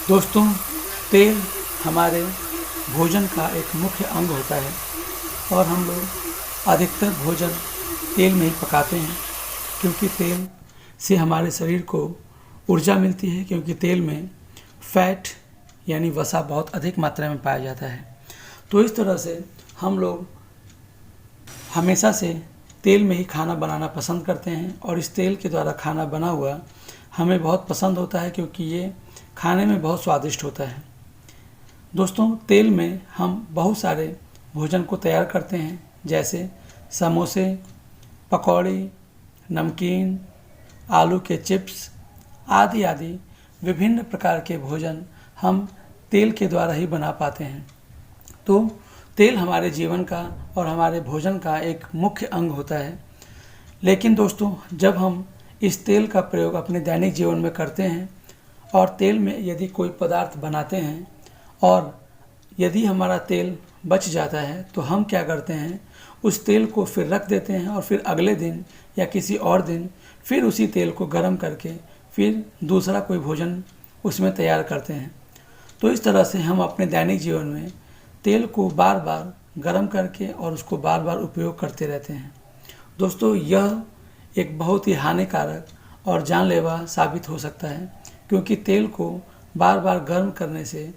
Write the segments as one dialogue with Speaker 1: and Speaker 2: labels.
Speaker 1: दोस्तों, तेल हमारे भोजन का एक मुख्य अंग होता है और हम लोग अधिकतर भोजन तेल में ही पकाते हैं, क्योंकि तेल से हमारे शरीर को ऊर्जा मिलती है, क्योंकि तेल में फैट यानी वसा बहुत अधिक मात्रा में पाया जाता है। तो इस तरह से हम लोग हमेशा से तेल में ही खाना बनाना पसंद करते हैं और इस तेल के द्वारा खाना बना हुआ हमें बहुत पसंद होता है, क्योंकि ये खाने में बहुत स्वादिष्ट होता है। दोस्तों, तेल में हम बहुत सारे भोजन को तैयार करते हैं, जैसे समोसे, पकौड़ी, नमकीन, आलू के चिप्स आदि आदि विभिन्न प्रकार के भोजन हम तेल के द्वारा ही बना पाते हैं। तो तेल हमारे जीवन का और हमारे भोजन का एक मुख्य अंग होता है। लेकिन दोस्तों, जब हम इस तेल का प्रयोग अपने दैनिक जीवन में करते हैं और तेल में यदि कोई पदार्थ बनाते हैं और यदि हमारा तेल बच जाता है, तो हम क्या करते हैं, उस तेल को फिर रख देते हैं और फिर अगले दिन या किसी और दिन फिर उसी तेल को गर्म करके फिर दूसरा कोई भोजन उसमें तैयार करते हैं। तो इस तरह से हम अपने दैनिक जीवन में तेल को बार बार गर्म करके और उसको बार बार उपयोग करते रहते हैं। दोस्तों, यह एक बहुत ही हानिकारक और जानलेवा साबित हो सकता है, क्योंकि तेल को बार बार गर्म करने से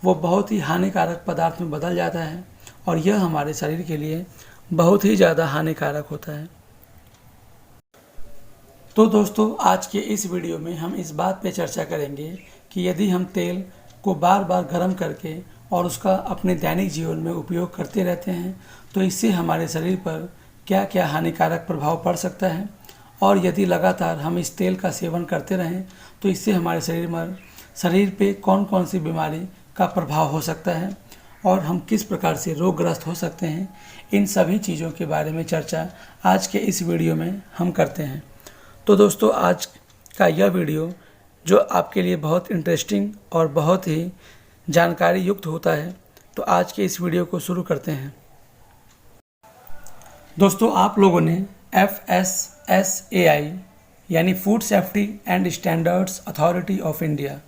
Speaker 1: वो बहुत ही हानिकारक पदार्थ में बदल जाता है और यह हमारे शरीर के लिए बहुत ही ज़्यादा हानिकारक होता है। तो दोस्तों, आज के इस वीडियो में हम इस बात पे चर्चा करेंगे कि यदि हम तेल को बार बार गर्म करके और उसका अपने दैनिक जीवन में उपयोग करते रहते हैं, तो इससे हमारे शरीर पर क्या क्या हानिकारक प्रभाव पड़ सकता है, और यदि लगातार हम इस तेल का सेवन करते रहें तो इससे हमारे शरीर पे कौन कौन सी बीमारी का प्रभाव हो सकता है और हम किस प्रकार से रोगग्रस्त हो सकते हैं, इन सभी चीज़ों के बारे में चर्चा आज के इस वीडियो में हम करते हैं। तो दोस्तों, आज का यह वीडियो जो आपके लिए बहुत इंटरेस्टिंग और बहुत ही जानकारी युक्त होता है, तो आज के इस वीडियो को शुरू करते हैं। दोस्तों, आप लोगों ने FSSAI यानी food safety and standards authority of India,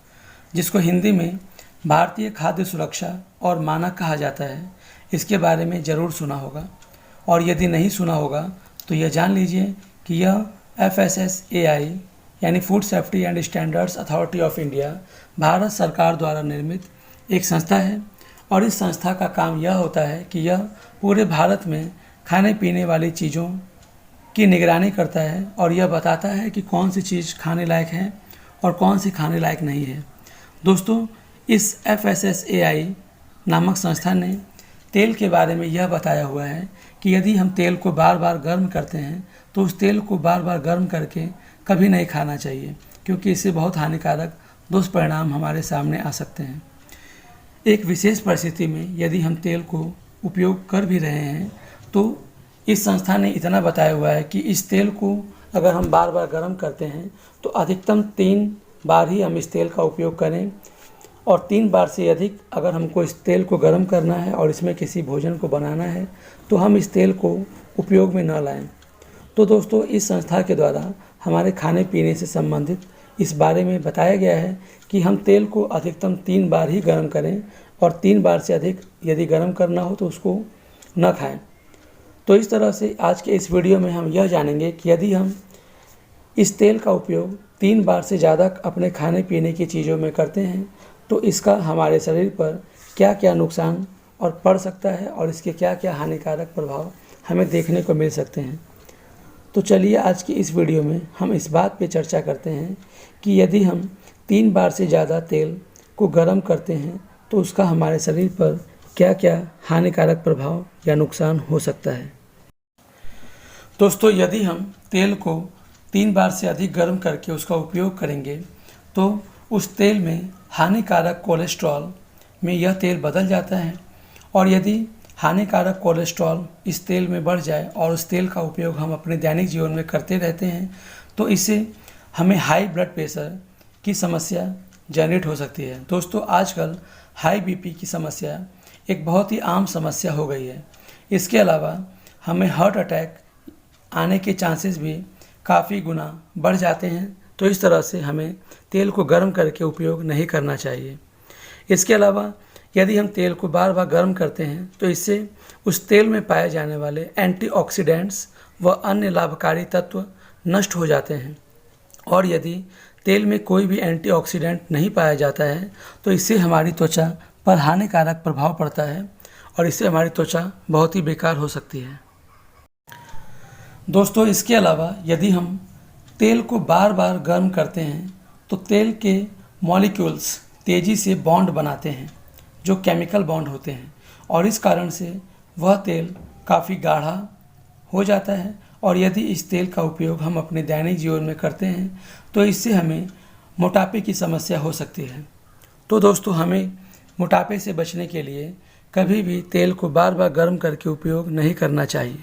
Speaker 1: जिसको हिंदी में भारतीय खाद्य सुरक्षा और मानक कहा जाता है, इसके बारे में ज़रूर सुना होगा। और यदि नहीं सुना होगा तो यह जान लीजिए कि यह FSSAI यानी food safety and standards authority of India Bharat सरकार द्वारा निर्मित एक संस्था है और इस संस्था का काम यह होता है कि यह पूरे भारत में खाने पीने वाली चीज़ों की निगरानी करता है और यह बताता है कि कौन सी चीज़ खाने लायक है और कौन सी खाने लायक नहीं है। दोस्तों, इस FSSAI नामक संस्था ने तेल के बारे में यह बताया हुआ है कि यदि हम तेल को बार बार गर्म करते हैं तो उस तेल को बार बार गर्म करके कभी नहीं खाना चाहिए, क्योंकि इससे बहुत हानिकारक दुष्परिणाम हमारे सामने आ सकते हैं। एक विशेष परिस्थिति में यदि हम तेल को उपयोग कर भी रहे हैं तो इस संस्था ने इतना बताया हुआ है कि इस तेल को अगर हम बार बार गर्म करते हैं तो अधिकतम 3 बार ही हम इस तेल का उपयोग करें, और 3 बार से अधिक अगर हमको इस तेल को गर्म करना है और इसमें किसी भोजन को बनाना है तो हम इस तेल को उपयोग में न लाएं। तो दोस्तों, इस संस्था के द्वारा हमारे खाने पीने से संबंधित इस बारे में बताया गया है कि हम तेल को अधिकतम 3 बार ही गर्म करें और 3 बार से अधिक यदि गर्म करना हो तो उसको न खाएं। तो इस तरह से आज के इस वीडियो में हम यह जानेंगे कि यदि हम इस तेल का उपयोग 3 बार से ज़्यादा अपने खाने पीने की चीज़ों में करते हैं तो इसका हमारे शरीर पर क्या क्या नुकसान और पड़ सकता है और इसके क्या क्या हानिकारक प्रभाव हमें देखने को मिल सकते हैं। तो चलिए, आज की इस वीडियो में हम इस बात पे चर्चा करते हैं कि यदि हम 3 बार से ज़्यादा तेल को गर्म करते हैं तो उसका हमारे शरीर पर क्या क्या हानिकारक प्रभाव या नुकसान हो सकता है। दोस्तों, यदि हम तेल को 3 बार से अधिक गर्म करके उसका उपयोग करेंगे तो उस तेल में हानिकारक कोलेस्ट्रॉल में यह तेल बदल जाता है, और यदि हानिकारक कोलेस्ट्रॉल इस तेल में बढ़ जाए और उस तेल का उपयोग हम अपने दैनिक जीवन में करते रहते हैं तो इससे हमें हाई ब्लड प्रेशर की समस्या जनरेट हो सकती है। दोस्तों, आजकल हाई BP की समस्या एक बहुत ही आम समस्या हो गई है। इसके अलावा हमें हार्ट अटैक आने के चांसेस भी काफ़ी गुना बढ़ जाते हैं। तो इस तरह से हमें तेल को गर्म करके उपयोग नहीं करना चाहिए। इसके अलावा यदि हम तेल को बार बार गर्म करते हैं तो इससे उस तेल में पाए जाने वाले एंटीऑक्सीडेंट्स व अन्य लाभकारी तत्व नष्ट हो जाते हैं, और यदि तेल में कोई भी एंटीऑक्सीडेंट नहीं पाया जाता है तो इससे हमारी त्वचा पर हानिकारक प्रभाव पड़ता है और इससे हमारी त्वचा बहुत ही बेकार हो सकती है। दोस्तों, इसके अलावा यदि हम तेल को बार बार गर्म करते हैं तो तेल के मॉलिक्यूल्स तेज़ी से बॉन्ड बनाते हैं जो केमिकल बॉन्ड होते हैं, और इस कारण से वह तेल काफ़ी गाढ़ा हो जाता है। और यदि इस तेल का उपयोग हम अपने दैनिक जीवन में करते हैं तो इससे हमें मोटापे की समस्या हो सकती है। तो दोस्तों, हमें मोटापे से बचने के लिए कभी भी तेल को बार बार गर्म करके उपयोग नहीं करना चाहिए।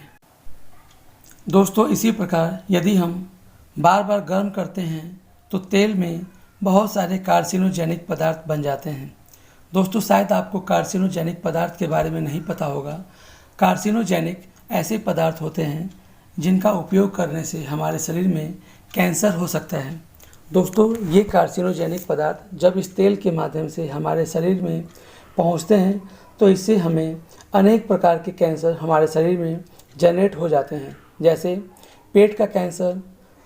Speaker 1: दोस्तों, इसी प्रकार यदि हम बार बार गर्म करते हैं तो तेल में बहुत सारे कार्सिनोजेनिक पदार्थ बन जाते हैं। दोस्तों, शायद आपको कार्सिनोजेनिक पदार्थ के बारे में नहीं पता होगा। कार्सिनोजेनिक ऐसे पदार्थ होते हैं जिनका उपयोग करने से हमारे शरीर में कैंसर हो सकता है। दोस्तों, ये कार्सिनोजेनिक पदार्थ जब इस तेल के माध्यम से हमारे शरीर में पहुंचते हैं तो इससे हमें अनेक प्रकार के कैंसर हमारे शरीर में जनरेट हो जाते हैं, जैसे पेट का कैंसर,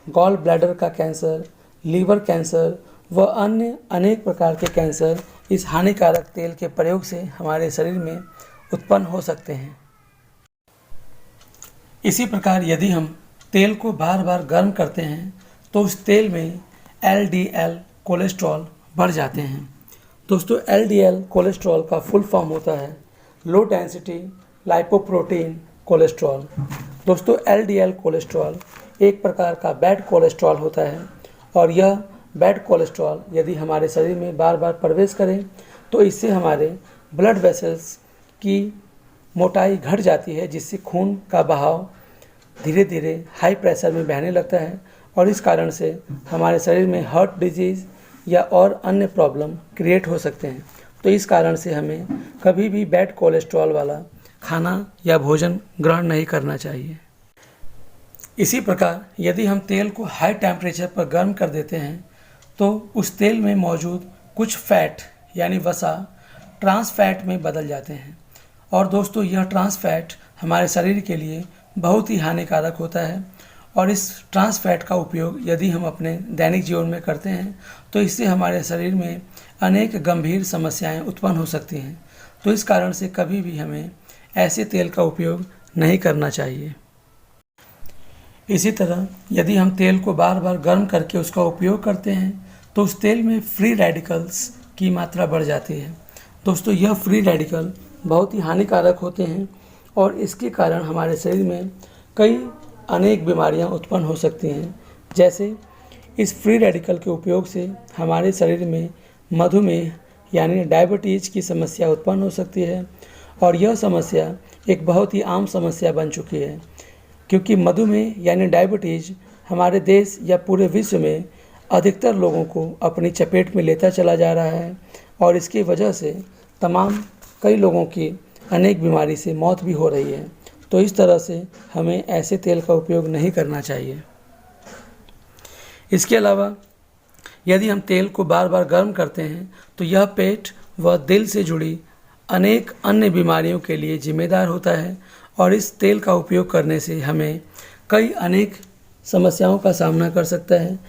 Speaker 1: गॉल ब्लैडर का कैंसर, लीवर कैंसर व अन्य अनेक प्रकार के कैंसर इस हानिकारक तेल के प्रयोग से हमारे शरीर में उत्पन्न हो सकते हैं। इसी प्रकार यदि हम तेल को बार बार गर्म करते हैं तो उस तेल में LDL कोलेस्ट्रॉल बढ़ जाते हैं। दोस्तों, LDL कोलेस्ट्रॉल का फुल फॉर्म होता है लो डेंसिटी लाइपोप्रोटीन कोलेस्ट्रॉल। दोस्तों, LDL कोलेस्ट्रॉल एक प्रकार का बैड कोलेस्ट्रॉल होता है, और यह बैड कोलेस्ट्रॉल यदि हमारे शरीर में बार बार प्रवेश करें तो इससे हमारे ब्लड वेसल्स की मोटाई घट जाती है, जिससे खून का बहाव धीरे धीरे हाई प्रेशर में बहने लगता है, और इस कारण से हमारे शरीर में हार्ट डिजीज़ या और अन्य प्रॉब्लम क्रिएट हो सकते हैं। तो इस कारण से हमें कभी भी बैड कोलेस्ट्रॉल वाला खाना या भोजन ग्रहण नहीं करना चाहिए। इसी प्रकार यदि हम तेल को हाई टेम्परेचर पर गर्म कर देते हैं तो उस तेल में मौजूद कुछ फैट यानी वसा ट्रांस फैट में बदल जाते हैं, और दोस्तों, यह ट्रांस फैट हमारे शरीर के लिए बहुत ही हानिकारक होता है। और इस ट्रांस फैट का उपयोग यदि हम अपने दैनिक जीवन में करते हैं तो इससे हमारे शरीर में अनेक गंभीर समस्याएं उत्पन्न हो सकती हैं। तो इस कारण से कभी भी हमें ऐसे तेल का उपयोग नहीं करना चाहिए। इसी तरह यदि हम तेल को बार बार गर्म करके उसका उपयोग करते हैं तो उस तेल में फ्री रेडिकल्स की मात्रा बढ़ जाती है। दोस्तों, यह फ्री रेडिकल बहुत ही हानिकारक होते हैं और इसके कारण हमारे शरीर में कई अनेक बीमारियां उत्पन्न हो सकती हैं। जैसे इस फ्री रेडिकल के उपयोग से हमारे शरीर में मधुमेह यानी डायबिटीज़ की समस्या उत्पन्न हो सकती है, और यह समस्या एक बहुत ही आम समस्या बन चुकी है, क्योंकि मधुमेह यानी डायबिटीज़ हमारे देश या पूरे विश्व में अधिकतर लोगों को अपनी चपेट में लेता चला जा रहा है, और इसकी वजह से कई लोगों की अनेक बीमारी से मौत भी हो रही है। तो इस तरह से हमें ऐसे तेल का उपयोग नहीं करना चाहिए। इसके अलावा यदि हम तेल को बार बार गर्म करते हैं तो यह पेट व दिल से जुड़ी अनेक अन्य बीमारियों के लिए जिम्मेदार होता है, और इस तेल का उपयोग करने से हमें कई अनेक समस्याओं का सामना कर सकता है।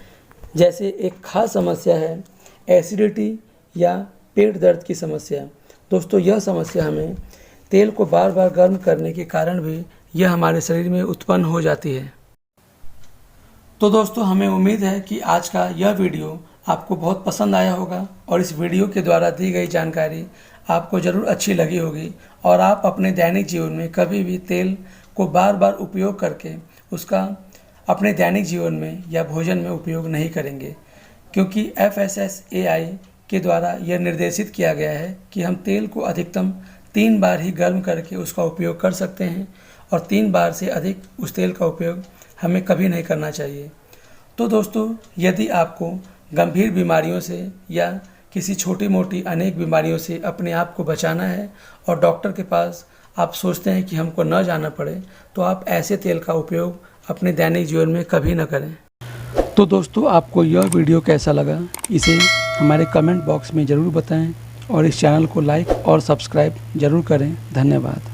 Speaker 1: जैसे एक खास समस्या है एसिडिटी या पेट दर्द की समस्या। दोस्तों, यह समस्या हमें तेल को बार बार गर्म करने के कारण भी यह हमारे शरीर में उत्पन्न हो जाती है। तो दोस्तों, हमें उम्मीद है कि आज का यह वीडियो आपको बहुत पसंद आया होगा, और इस वीडियो के द्वारा दी गई जानकारी आपको ज़रूर अच्छी लगी होगी, और आप अपने दैनिक जीवन में कभी भी तेल को बार बार उपयोग करके उसका अपने दैनिक जीवन में या भोजन में उपयोग नहीं करेंगे, क्योंकि FSSAI के द्वारा यह निर्देशित किया गया है कि हम तेल को अधिकतम 3 बार ही गर्म करके उसका उपयोग कर सकते हैं, और 3 बार से अधिक उस तेल का उपयोग हमें कभी नहीं करना चाहिए। तो दोस्तों, यदि आपको गंभीर बीमारियों से या किसी छोटी मोटी अनेक बीमारियों से अपने आप को बचाना है और डॉक्टर के पास आप सोचते हैं कि हमको न जाना पड़े, तो आप ऐसे तेल का उपयोग अपने दैनिक जीवन में कभी न करें। तो दोस्तों, आपको यह वीडियो कैसा लगा इसे हमारे कमेंट बॉक्स में ज़रूर बताएं और इस चैनल को लाइक और सब्सक्राइब ज़रूर करें। धन्यवाद।